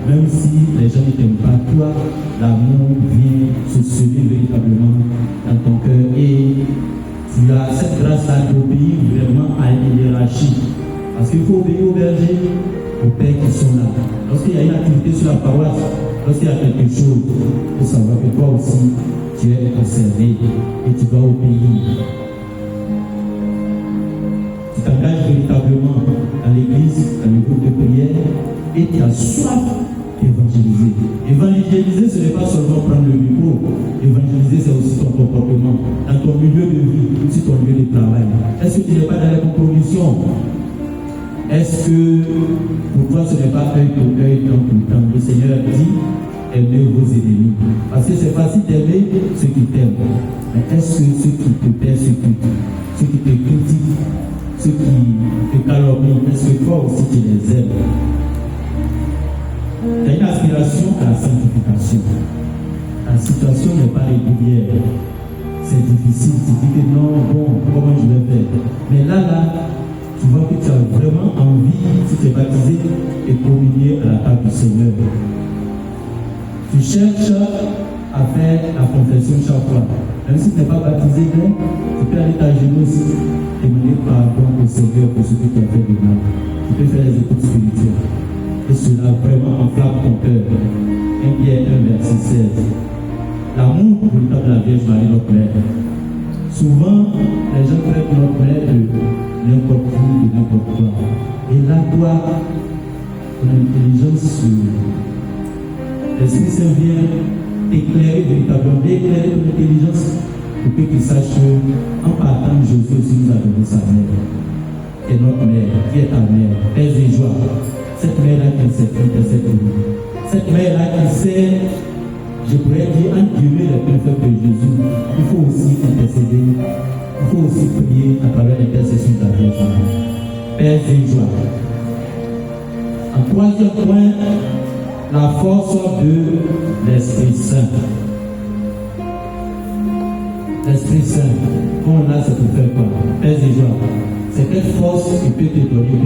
Même si les gens ne t'aiment pas, toi, l'amour vient se semer véritablement dans ton cœur et tu as cette grâce-là d'obéir vraiment à une hiérarchie. Parce qu'il faut obéir aux bergers, aux pères qui sont là. Lorsqu'il y a une activité sur la paroisse, lorsqu'il y a quelque chose, il faut savoir que toi aussi, tu es concerné et tu dois obéir. Tu t'engages véritablement dans l'église, dans le groupe de prière et tu as soif d'évangéliser. Évangéliser, ce n'est pas seulement prendre le micro. Évangéliser, c'est aussi ton comportement, dans ton milieu de vie, sur ton lieu de travail. Est-ce que tu n'es pas dans la compromission? Est-ce que pour toi ce n'est pas œil pour œil, temps pour temps? Le Seigneur dit, aimez vos ennemis. Parce que c'est facile d'aimer ceux qui t'aiment. Mais est-ce que ceux qui te persécutent, ceux qui te critiquent, ceux qui te calomnient, est-ce que toi aussi tu les aimes? Tu as une aspiration à la sanctification. La situation n'est pas régulière. C'est difficile. Tu dis que non, bon, comment je vais faire? Mais là, tu vois que tu as vraiment envie, si tu es baptisé, de communier à la table du Seigneur. Tu cherches à faire la confession chaque fois. Même si tu n'es pas baptisé, tu peux aller t'agenouiller aussi, demander pardon au Seigneur pour ce que tu as fait de mal. Tu peux faire les écoutes spirituelles. Et cela vraiment enflamme ton cœur. 1 Pierre 1, verset 16. L'amour véritable de la Vierge Marie, notre mère. Souvent, les gens traitent notre mère de n'importe qui, de n'importe quoi. Et là, toi, ton intelligence, l'Esprit Saint vient éclairer véritablement, éclairer ton intelligence pour que tu saches qu'en partant, Jésus aussi nous a donné sa mère. Qui est notre mère, qui est ta mère, Père et joie. Cette mère-là qui intercède pour nous. Cette mère-là qui sait, je pourrais dire, entre guillemets, le bienfait de Jésus. Il faut aussi intercéder. Il faut aussi prier à travers l'intercession de la Vierge Marie. Père et joie. En troisième point, la force de l'Esprit Saint. L'Esprit Saint, quand on a, c'est pour faire quoi? Père et joie. C'est quelle force qui peut te donner,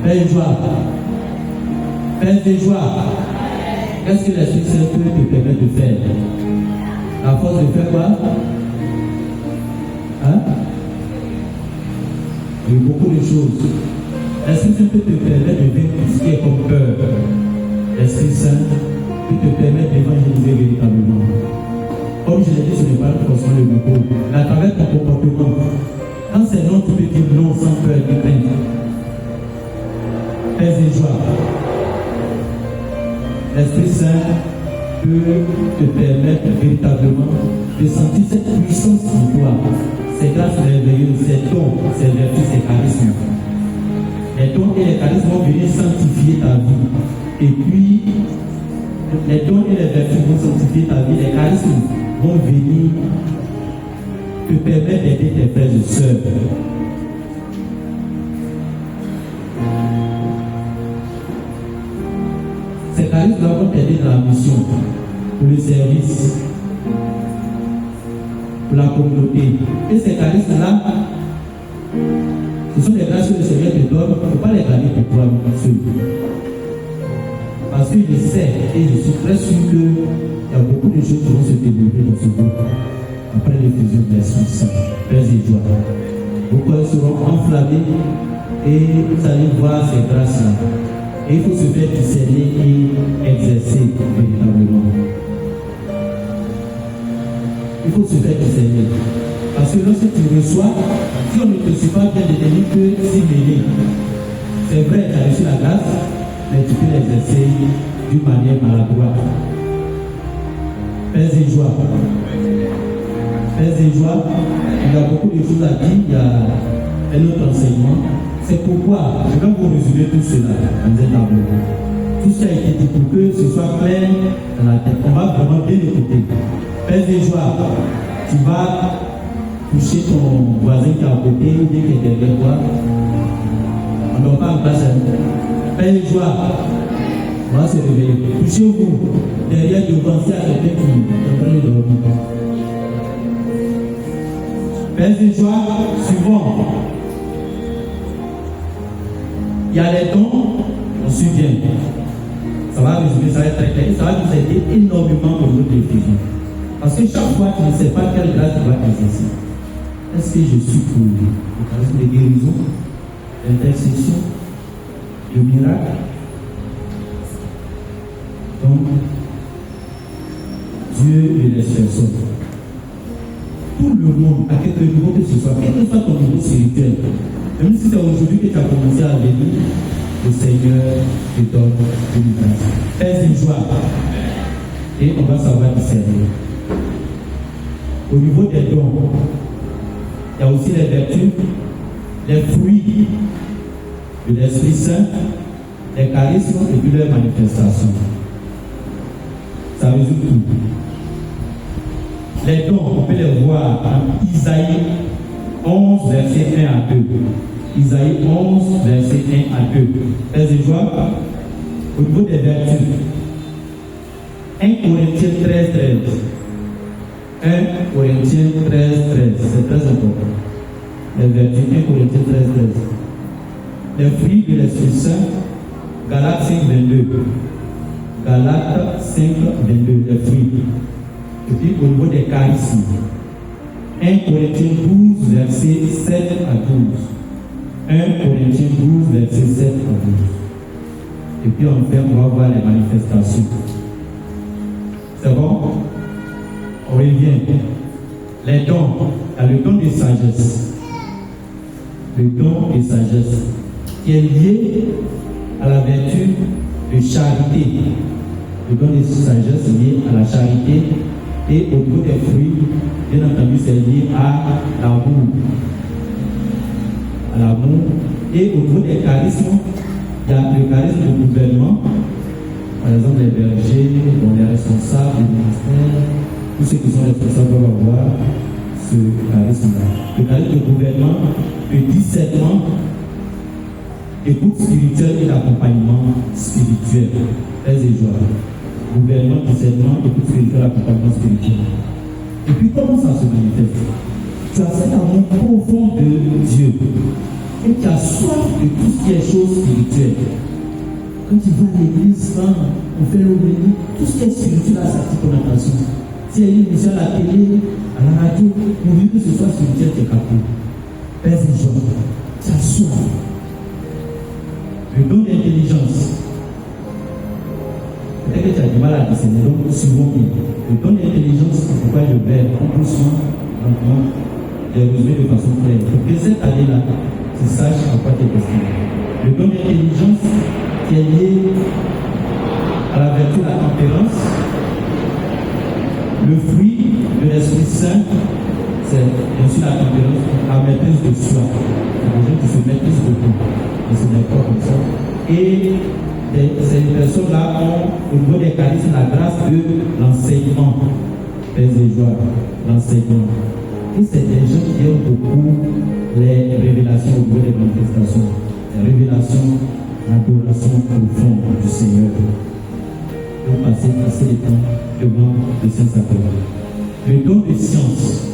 Père et joie. Père et joie. Qu'est-ce que l'Esprit Saint peut te permettre de faire? La force de faire quoi? Hein? Il y a beaucoup de choses. L'Esprit Saint peut te permettre de vaincre tout ce qui est comme peur. L'Esprit Saint peut te permettre d'évangéliser véritablement. Comme je l'ai dit, ce n'est pas forcément le micro. Mais à travers ton comportement, quand c'est non, tu peux dire non sans peur ni crainte. Père et joie. L'Esprit Saint peut te permettre véritablement de sentir cette puissance en toi, ces grâces merveilleuses, ces dons, ces vertus, ces charismes. Les dons et les charismes vont venir sanctifier ta vie. Et puis, les dons et les vertus vont sanctifier ta vie. Les charismes vont venir te permettre d'aider tes frères et sœurs. Ces charismes vont t'aider dans la mission, pour le service, pour la communauté. Et ces charismes-là, ce sont des grâces que le Seigneur te donne, il ne faut pas les garder pour toi seul. Parce qu'il sait, et je suis très sûr qu'il y a beaucoup de choses qui vont se développer dans ce groupe après l'effusion de l'Esprit Saint. Paix et joie. Vos cœurs seront enflammés et vous allez voir ces grâces-là. Et il faut se faire discerner et exercer véritablement. Il faut se faire discerner. Parce que lorsque tu reçois, si on ne te suit pas bien de tenir que s'y mêler, c'est vrai, tu as reçu la grâce, mais tu peux l'exercer d'une manière maladroite. Paix et joie. Paix et joie. Il y a beaucoup de choses à dire, il y a un autre enseignement. C'est pourquoi je vais vous résumer tout cela dans un tableau. Tout ce qui a été dit pour que ce soit clair dans la tête. On va vraiment bien écouter. Paix et joie. Tu vas toucher ton voisin qui est à côté ou bien qui est derrière toi. On ne doit pas en place. Paix et joie. On va se réveiller. Touchez-vous derrière devant à quelqu'un qui est en train de dormir. Paix et joie. Suivant. Il y a les dons, on suis bien. Ça va résumer, ça va être très clair. Ça va nous aider énormément au niveau de l'effusion. Parce que chaque fois, tu ne sais pas quelle grâce tu vas exercer. Est-ce que je suis pour le charisme de guérison, l'intercession, le miracle? Donc, Dieu et les personnes. Tout le monde, à quelque niveau que ce soit, quel que soit ton niveau spirituel, même si c'est aujourd'hui que tu as commencé à venir, le Seigneur te donne une grâce. Fais une joie et on va savoir discerner. Au niveau des dons, il y a aussi les vertus, les fruits de l'Esprit Saint, les charismes et puis leurs manifestations. Ça résume tout. Les dons, on peut les voir en Isaïe 11, verset 1 à 2. Isaïe 11, verset 1 à 2. Faites une joie. Au niveau des vertus, 1 Corinthiens 13, 13. 1 Corinthiens 13, 13. C'est très important. Les vertus, 1 Corinthiens 13, 13. Les fruits de l'Esprit Saint, Galates 5, 22. Galates 5, 22. Les fruits. Et puis au niveau des charismes, 1 Corinthiens 12, verset 7 à 12. 1 Corinthiens 12, verset 7 à 12. Et puis enfin, on va voir les manifestations. C'est bon? On revient. Les dons. Il y a le don de sagesse. Le don de sagesse qui est lié à la vertu de charité. Le don de sagesse est lié à la charité. Et au niveau des fruits, bien entendu, c'est lié à l'amour. À l'amour. Et au niveau des charismes, il y a le charisme du gouvernement. Par exemple, les bergers, les responsables, les ministères, tous ceux qui sont responsables doivent avoir ce charisme-là. Le charisme du gouvernement, le discernement, l'écoute spirituelle et l'accompagnement spirituel. Très joie. Gouvernement, discernement, écoute spirituelle, accompagnement spirituel. Et puis comment ça se manifeste? Tu as cet amour profond de Dieu et tu as soif de tout ce qui est chose spirituelle. Quand tu vas à l'église, quand on fait l'homélie, tout ce qui est spirituel a sa ton attention. Si il y a une émission à la télé, à la radio, pourvu que ce soit spirituel, tu es capable. Père et joie, tu as soif. Le don d'intelligence. Peut-être que tu as du mal à discerner, donc souvent bien. Le don d'intelligence, c'est pourquoi le verbe, en doucement, lentement, les résumer de façon claire. Pour que cette année-là, tu saches à quoi tu es destiné. Le don d'intelligence qui est lié à la vertu de la tempérance. Le fruit de l'Esprit Saint, c'est bien sûr la tempérance, la maîtrise de soi. Il y a des gens qui se maîtrisent beaucoup, mais ce n'est pas comme ça. Et ces personnes-là ont, au niveau des charismes, la grâce de l'enseignement. Père et joie, l'enseignement. Et c'est des gens qui aiment beaucoup les révélations au niveau des manifestations. Les révélations, l'adoration profonde du Seigneur. Pour passer assez de temps devant le Saint-Sacrement. Le don de science.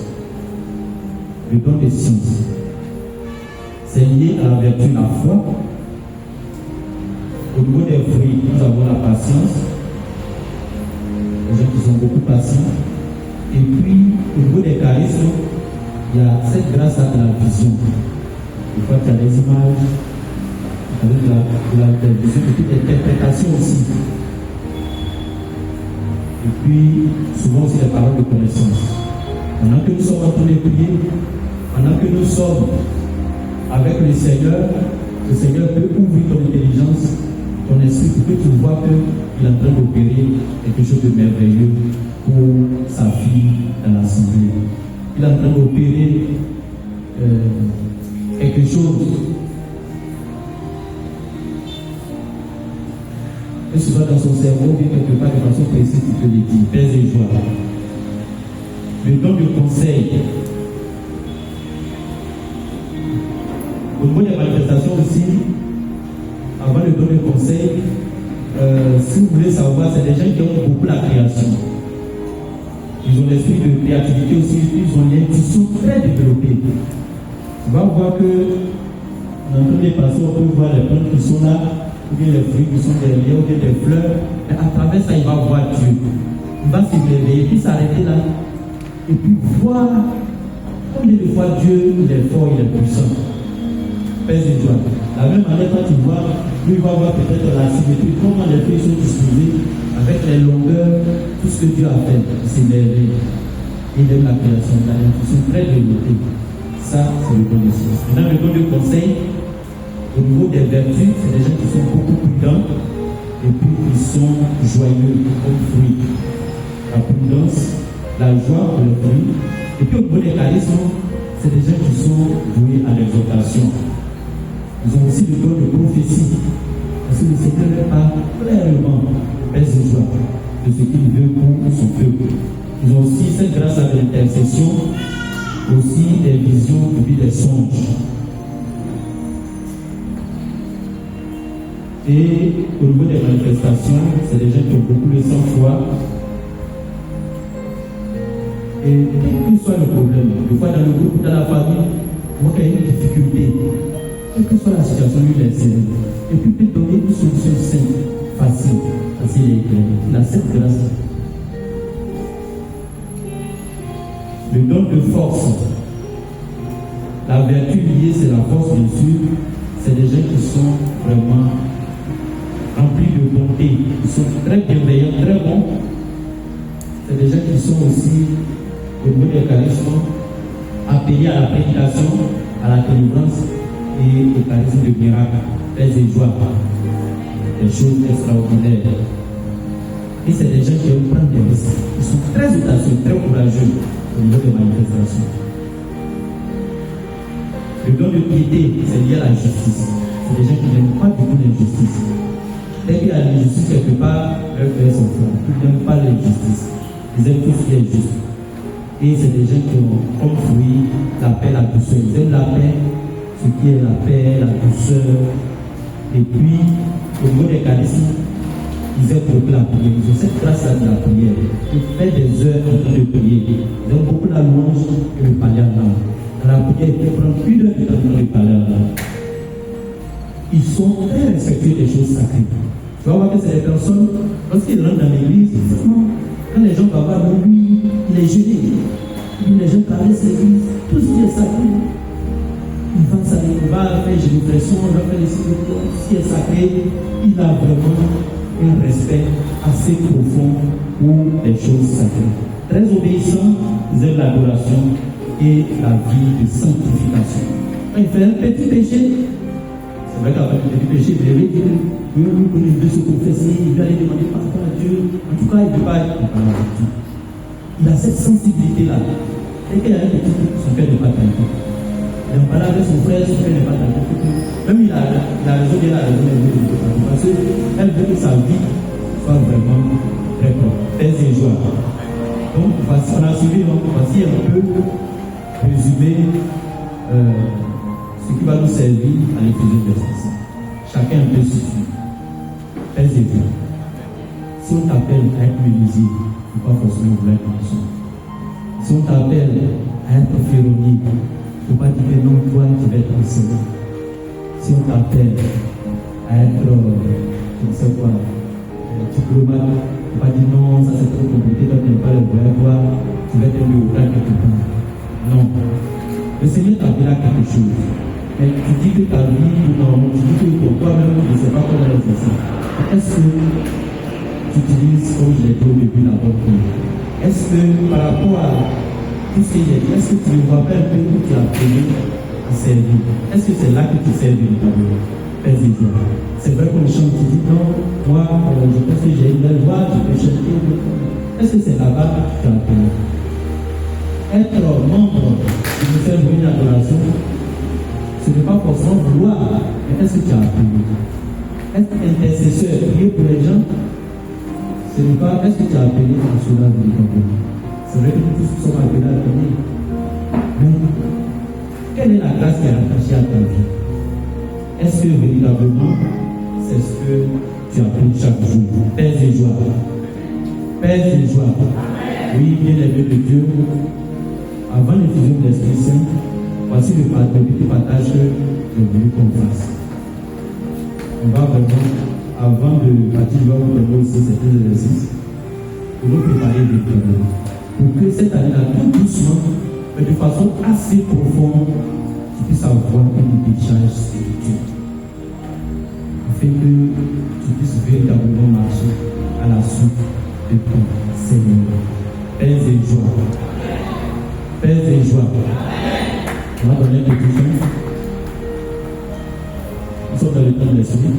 Le don de science. C'est lié à la vertu de la foi. Au niveau des fruits, nous avons la patience. Les gens qui sont beaucoup patients. Et puis, au niveau des charismes, il y a cette grâce à la vision. Des fois, tu as des images, avec la vision, et puis l'interprétation aussi. Et puis, souvent aussi les paroles de connaissance. Pendant que nous sommes en train de prier, pendant que nous sommes avec le Seigneur peut ouvrir ton intelligence, ton esprit, pour que tu vois qu'il est en train d'opérer quelque chose de merveilleux pour sa fille dans l'assemblée. Il est en train d'opérer quelque chose. Que ce soit dans son cerveau, ou bien quelque part de façon précise, tu peux le dire. Paix et joie. Le don de conseil. Au niveau des manifestations aussi, avant le don de conseil, si vous voulez savoir, c'est des gens qui ont beaucoup la création. Ils ont l'esprit de créativité aussi, ils ont l'intuition très développée. Tu vas voir que dans tous les passages, on peut voir les plantes qui sont là, ou bien les fruits qui sont derrière, ou bien des fleurs. Mais à travers ça, il va voir Dieu. Il va se réveiller, puis s'arrêter là, et puis voir combien de fois Dieu il est fort, il est puissant. Pèse de joie. La même manière, quand tu vois, lui il va voir peut-être la symétrie, comment les feuilles sont disposées, avec les longueurs, tout ce que Dieu a fait, il s'est élevé. Il aime la création, il a l'intuition très développée. Ça, c'est le don de science. Maintenant, le don de conseil, au niveau des vertus, c'est des gens qui sont beaucoup prudents et puis ils sont joyeux comme fruits. La prudence, la joie pour les fruits. Et puis au niveau des charismes, c'est des gens qui sont doués à l'exhortation. Ils ont aussi le don de prophétie. Parce que le Seigneur parle clairement, baisse de joie, de ce qu'il veut pour son peuple. Ils ont aussi cette grâce à l'intercession, aussi des visions et puis des songes. Et au niveau des manifestations, c'est des gens qui ont beaucoup de sang-froid. Et quel que soit le problème, des fois dans le groupe, dans la famille, on a une difficulté. Quelle que soit la situation, lui, il est serré. Et puis, il peut donner une solution simple, facile, parce qu'il est éclairé. Il a cette grâce. Le don de force. La vertu liée, c'est la force, bien sûr. C'est des gens qui sont vraiment remplis de bonté. Ils sont très bienveillants, très bons. C'est des gens qui sont aussi, au niveau des charismes, appelés à la prédication, à la délivrance et au charisme de miracle, paix et joie, des choses extraordinaires. Et c'est des gens qui aiment prendre des risques. Ils sont très audacieux, très courageux au niveau des manifestations. Le don de piété, c'est lié à la justice. C'est des gens qui n'aiment pas du tout l'injustice. Dès qu'il y a l'injustice quelque part, leur cœur sont forts. Ils n'aiment pas l'injustice. Ils aiment tout ce qui est juste. Et c'est des gens qui ont comme fruit la paix, la douceur. Ils aiment la paix, ce qui est la paix, la douceur. Et puis, au niveau des charismes, ils aiment beaucoup la prière. Ils ont cette grâce de la prière. Ils font des heures en train de prier. Ils aiment beaucoup la louange et le parler en langue. Dans la prière, ils peuvent prendre plus d'un temps pour le parler en langue. Ils sont très respectueux des choses sacrées. Tu vas voir que c'est des personnes, lorsqu'ils rentrent dans l'église, quand les gens vont voir, lui, il est gêné. Les gens traversent l'église, tout ce qui est sacré. Il va faire génération, il va faire les signes, tout ce qui est sacré. Il a vraiment un respect assez profond pour les choses sacrées. Très obéissant, ils aiment l'adoration et la vie de sanctification. Quand il fait un petit péché, c'est vrai qu'avec le petit péché, il veut se confesser, il veut aller demander pardon à Dieu. En tout cas, il ne veut pas être comparé avec Dieu. Il a cette sensibilité-là. Et qu'il y a un petit truc, son père n'est pas tranquille. Il en parle avec son frère, son père n'est pas tranquille. Même il a raison, il a raison, parce qu'elle veut que sa vie soit vraiment très propre, paix et joie. Donc, voici, on a suivi, donc, voici un peu résumé ce qui va nous servir à l'Éphésiens verset 5. Chacun peut se suivre. Paix et joie. Si on t'appelle à être menuisier, il ne faut pas forcément vouloir être maçon. Si on t'appelle à être ferronnier, il ne faut pas dire que non, toi, tu vas être enseignant. Si on t'appelle à être, je ne sais quoi, diplomate, il ne faut pas dire non, ça c'est trop compliqué, toi tu n'es pas le voir, tu vas être un bureaucrate quelque part. Non. Le Seigneur t'appellera quelque chose. Mais tu dis que ta vie, non, tu dis que pour toi-même, tu ne sais pas comment l'exercer. Est-ce que tu utilises, comme je l'ai dit au début, la bonne prière? Est-ce que par rapport à tout ce que j'ai dit, est-ce que tu ne vois pas un peu où tu as appris à servir? Est-ce que c'est là que tu sers véritablement? C'est vrai qu'on chante, tu dis non, moi, je pense que j'ai une belle voix, je peux chanter. Est-ce que c'est là-bas que tu as appris? Être membre du ministère de l'adoration, ce n'est pas forcément vouloir, mais est-ce que tu as appris? Être intercesseur, prier pour les gens, ce n'est pas est-ce que tu as appelé à cela véritablement. C'est vrai que nous tous sommes appelés à prier. Mais quelle est la grâce qui est attachée à ta vie? Est-ce que véritablement, c'est ce que tu apprends chaque jour? Paix et joie. Paix et joie. Oui, bien aimé de Dieu, avant l'infusion de l'Esprit Saint, voici le petit partage que je voulais qu'on fasse. on va vraiment, avant de partir, je vais vous donner aussi certains exercices pour nous préparer des problèmes. Pour que cette année-là, tout doucement, mais de façon assez profonde, tu puisses avoir une décharge spirituelle. Afin que tu puisses véritablement marcher à la suite de ton Seigneur. Paix et joie. Paix et joie. On va donner des questions. Nous sommes dans le temps de l'esprit.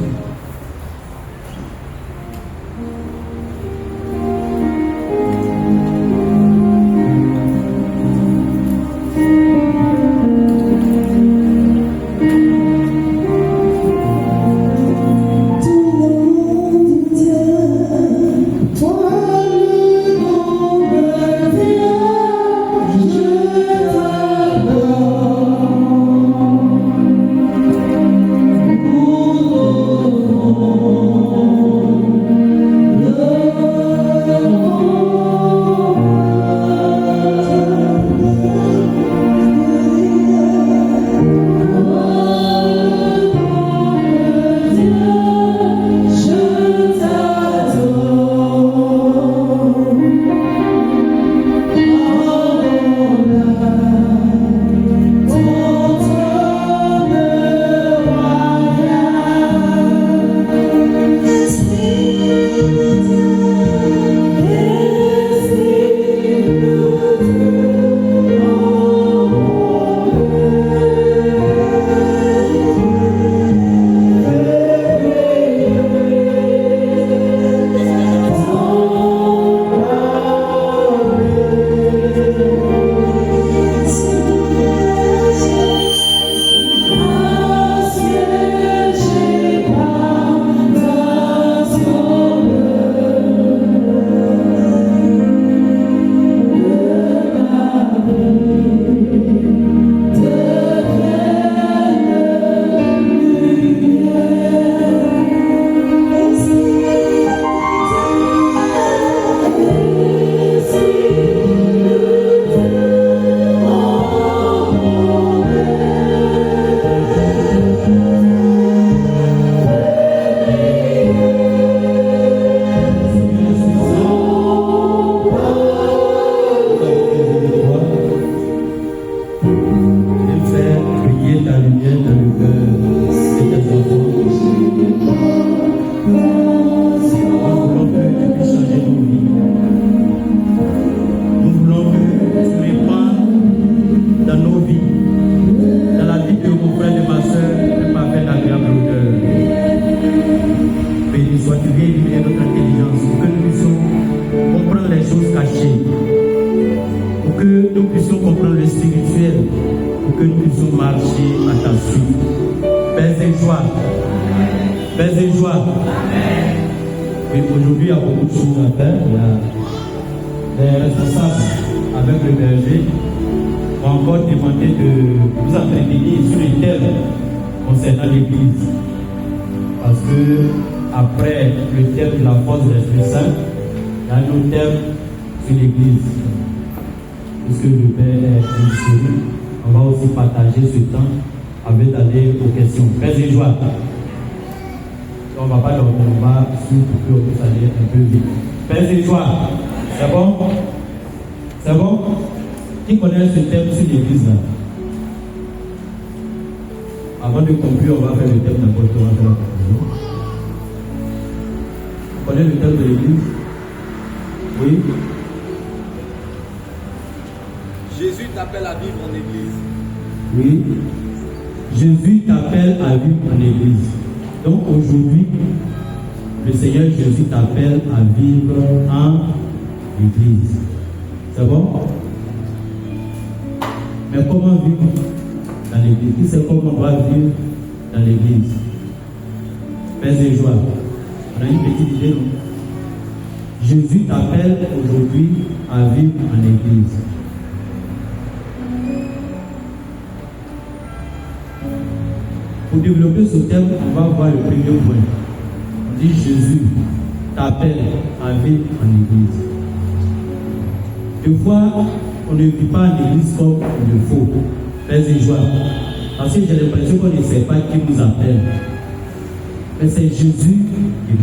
Pour développer ce thème, on va voir le premier point. On dit Jésus t'appelle à vivre en église. Des fois, on ne vit pas en église comme il le faut. Paix et joie. Parce que j'ai l'impression qu'on ne sait pas qui nous appelle. mais c'est Jésus qui nous